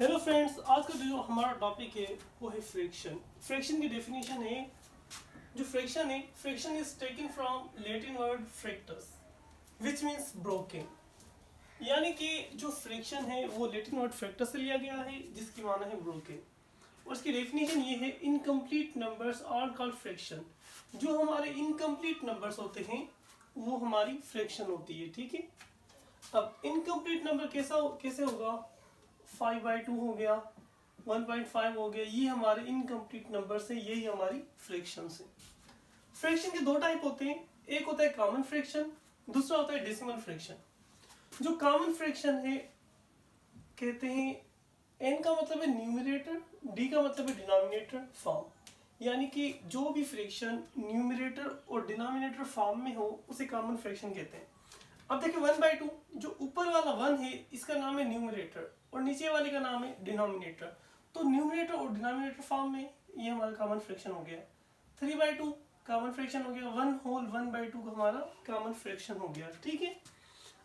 Hello friends, आज का जो हमारा टॉपिक है वो है फ्रिक्शन। फ्रिक्शन की डेफिनेशन है, जो फ्रिक्शन है, friction is taken from Latin word frictus which means broken. यानी कि जो फ्रिक्शन है वो लैटिन वर्ड फ्रिक्टस से लिया गया है जिसकी माना है ब्रोकन। और उसकी डेफिनेशन ये है, incomplete numbers are called friction. जो हमारे इनकम्प्लीट नंबर्स होते हैं वो हमारी फ्रिक्शन होती है। ठीक है, अब इनकम्प्लीट नंबर कैसे होगा? 5/2 हो गया, 1.5 हो गया, ये हमारे इनकम्प्लीट नंबर से, यही हमारी फ्रैक्शन है। फ्रैक्शन के दो टाइप होते हैं, एक होता है कॉमन फ्रैक्शन, दूसरा होता है डेसिमल फ्रैक्शन। जो कॉमन फ्रैक्शन है कहते हैं, एन का मतलब है न्यूमरेटर, डी का मतलब है डिनोमिनेटर फॉर्म। यानी कि जो भी फ्रैक्शन न्यूमरेटर और डिनोमिनेटर फॉर्म में हो उसे कॉमन फ्रैक्शन कहते हैं। अब देखिए 1/2, जो ऊपर वाला 1 है इसका नाम है न्यूमरेटर और नीचे वाले का नाम है डिनोमिनेटर। तो न्यूमरेटर और डिनोमिनेटर फॉर्म में ये हमारा कॉमन फ्रैक्शन हो गया। 3/2 कॉमन फ्रैक्शन हो गया, 1/2 का हमारा कॉमन फ्रैक्शन हो गया। ठीक है,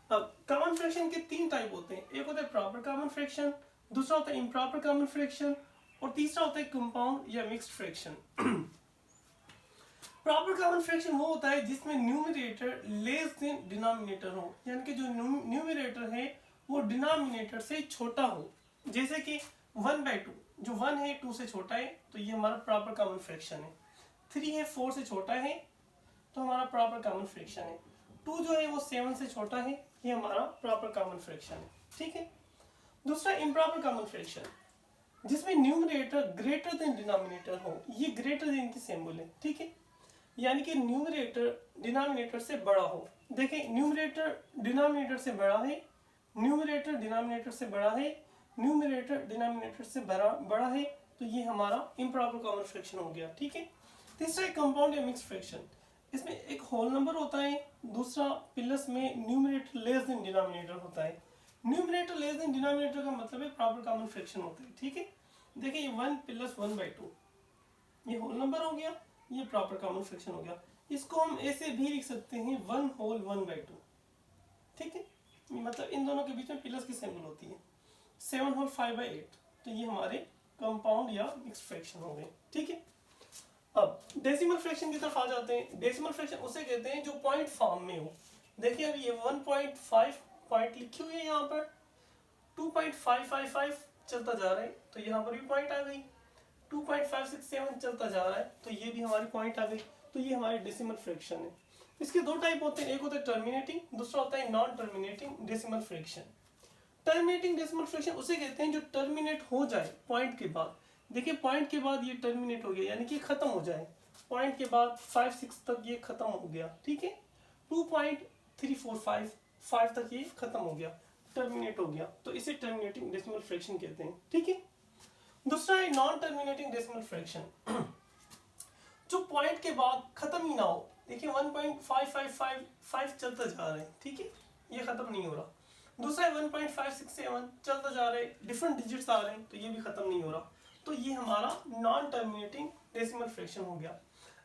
अब कॉमन फ्रैक्शन के 3 टाइप होते हैं, एक होता है प्रॉपर कॉमन फ्रैक्शन, दूसरा होता है इम्प्रॉपर कॉमन फ्रैक्शन और तीसरा होता है कंपाउंड या mixed fraction. Proper common fraction वो होता है जिसमें न्यूमरेटर लेस देन डिनोमिनेटर हो, यानी कि जो न्यूमरेटर है वो डिनोमिनेटर से छोटा हो। जैसे कि 1/2, जो 1 है 2 से छोटा है तो ये हमारा प्रॉपर कॉमन फ्रैक्शन है। 3 है 4 से छोटा है तो हमारा प्रॉपर कॉमन फ्रैक्शन है। 2 जो है वो 7 से छोटा है, ये हमारा प्रॉपर कॉमन फ्रैक्शन है। ठीक है, दूसरा इम्प्रॉपर कॉमन फ्रैक्शन जिसमें न्यूमरेटर ग्रेटर देन डिनोमिनेटर हो, ये ग्रेटर देन की सिंबल है। ठीक है, यानी कि न्यूमरेटर डिनोमिनेटर से बड़ा हो। देखें, न्यूमरेटर डिनोमिनेटर से बड़ा है, न्यूमरेटर डिनोमिनेटर से बड़ा है, न्यूमरेटर डिनोमिनेटर से बड़ा है, तो ये हमारा इम्प्रॉपर कॉमन फ्रैक्शन हो गया। ठीक है, तीसरा एक कंपाउंड या मिक्स्ड फ्रैक्शन, इसमें एक होल नंबर होता है, दूसरा प्लस में न्यूमरेटर लेस देन डिनोमिनेटर होता है। न्यूमरेटर लेस देन डिनोमिनेटर का मतलब है प्रॉपर कॉमन फ्रैक्शन होता है। ठीक है, देखिए ये 1 + 1/2 ये होल नंबर हो गया, ये प्रॉपर कॉमन फ्रैक्शन हो गया। इसको हम ऐसे भी लिख सकते हैं 1 होल 1/2। ठीक है, मतलब इन दोनों के बीच में प्लस की सिंबल होती है। 7 होल 5/8, तो ये हमारे कंपाउंड या मिक्स्ड फ्रैक्शन हो गए। ठीक है, अब डेसिमल फ्रैक्शन की तरफ आ जाते हैं। डेसिमल फ्रैक्शन उसे कहते हैं जो पॉइंट फॉर्म में हो। देखिए अब ये 1.5 पॉइंट लिखी हुई है, यहाँ पर 2.555 चलता जा रहा है तो यहाँ पर भी पॉइंट आ गई, 2.567 चलता जा रहा है तो ये भी हमारी पॉइंट आ गई। तो ये हमारी डेसिमल फ्रैक्शन है। इसके दो टाइप होते हैं, एक होता है टर्मिनेटिंग, दूसरा होता है non terminating decimal fraction. Terminating decimal fraction उसे कहते हैं जो टर्मिनेट हो जाए पॉइंट के बाद। देखिए पॉइंट के बाद ये टर्मिनेट हो गया, यानी कि खत्म हो जाए, पॉइंट के बाद 5-6 तक ये खत्म हो गया। ठीक है, 2.345 तक ये खत्म हो गया, टर्मिनेट हो गया, तो इसे टर्मिनेटिंग डेसिमल फ्रैक्शन कहते हैं। ठीक है, दूसरा है नॉन टर्मिनेटिंग डेसिमल फ्रैक्शन, जो पॉइंट के बाद खत्म ही ना हो। देखिए 1.5555 चलता जा रहा है, ठीक है, ये खत्म नहीं हो रहा। दूसरा है 1.567 चलता जा रहा है, डिफरेंट डिजिट्स आ रहे हैं तो ये भी खत्म नहीं हो रहा, तो ये हमारा नॉन टर्मिनेटिंग डेसिमल फ्रैक्शन हो गया।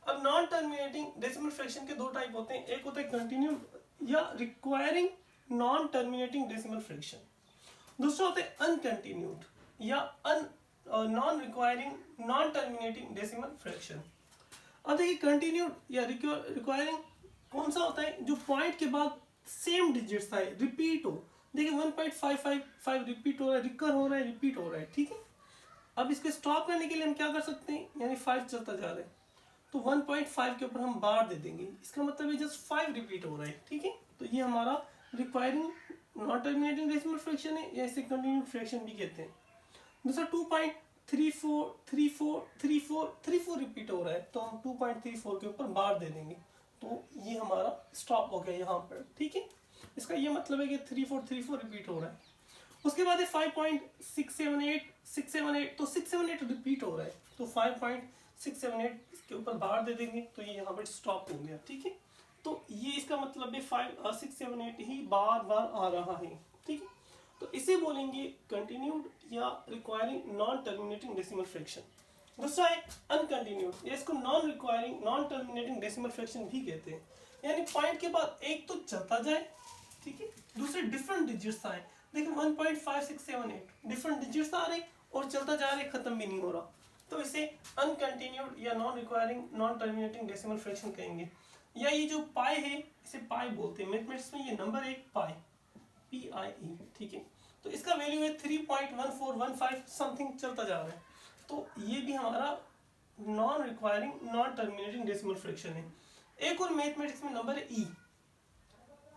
अब नॉन टर्मिनेटिंग डेसिमल फ्रैक्शन के दो टाइप होते हैं, एक होता है कंटिन्यूड या requiring non terminating decimal fraction, दूसरा होता है अनकंटिन्यूड या non requiring non terminating decimal fraction. अब देखिए कंटिन्यूड या रिक्वायरिंग कौन सा होता है, जो पॉइंट के बाद सेम डिजिट्स आए, रिपीट हो। देखिए 1.555 रिपीट हो रहा है, रिकर हो रहा है, रिपीट हो रहा है। ठीक है, अब इसके स्टॉप करने के लिए हम क्या कर सकते हैं, यानी 5 चलता जा रहा है तो 1.5 के ऊपर हम बार दे देंगे, इसका मतलब है जस्ट 5 रिपीट हो रहा है। ठीक है, तो ये हमारा requiring non terminating decimal fraction है, या इसे कंटिन्यूड फ्रैक्शन भी कहते हैं। दूसरा 2.34 रिपीट हो रहा है तो हम 2.34 के ऊपर बार दे देंगे, तो ये हमारा स्टॉप हो गया यहाँ पर। ठीक है, इसका ये मतलब है कि 3434 रिपीट हो रहा है। उसके बाद है 5.678 तो 678 रिपीट हो रहा है तो 5.678 इसके ऊपर बार दे देंगे तो ये यहाँ पर स्टॉप हो गया। ठीक है, तो ये इसका मतलब है 678 ही बार बार आ रहा है। ठीक है, तो इसे बोलेंगे कंटिन्यूड या requiring non terminating decimal fraction. दूसरा है अनकंटिन्यूड, या इसको non requiring non terminating decimal fraction भी कहते हैं, यानी पॉइंट के बाद एक तो चलता जाए, ठीक है, दूसरे डिफरेंट डिजिट्स आए। देखिए 1.5678 डिफरेंट डिजिट्स आ रहे और चलता जा रहे, खत्म भी नहीं हो रहा, तो इसे अनकंटिन्यूड या non requiring non terminating decimal fraction कहेंगे। या ये जो पाई है इसे पाई बोलते हैं मैथमेटिक्स में, ये नंबर एक पाई PIE, ठीक है। तो इसका वैल्यू है 3.1415 समथिंग चलता जा रहा है, तो ये भी हमारा non requiring non terminating decimal fraction है। एक और मैथमेटिक्स में नंबर है E,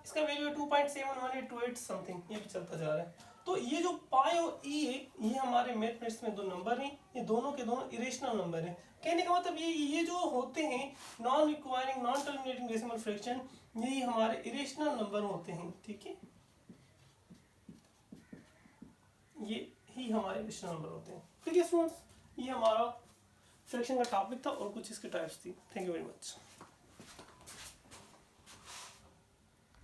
इसका वैल्यू है 2.711828 समथिंग, ये भी चलता जा रहा है। तो ये जो पाई और E है ये हमारे मैथमेटिक्स में दो नंबर हैं, ये दोनों के दोनों इरेशनल नंबर हैं। कहने का मतलब ये जो होते हैं non requiring non terminating decimal fraction, यही हमारे इरेशनल नंबर होते हैं, ठीक है, ये ही हमारे इरेशनल नंबर होते हैं। ठीक है स्टूडेंट्स, ये हमारा फ्रैक्शन का टॉपिक था और कुछ इसके टाइप्स थी। Thank you very much.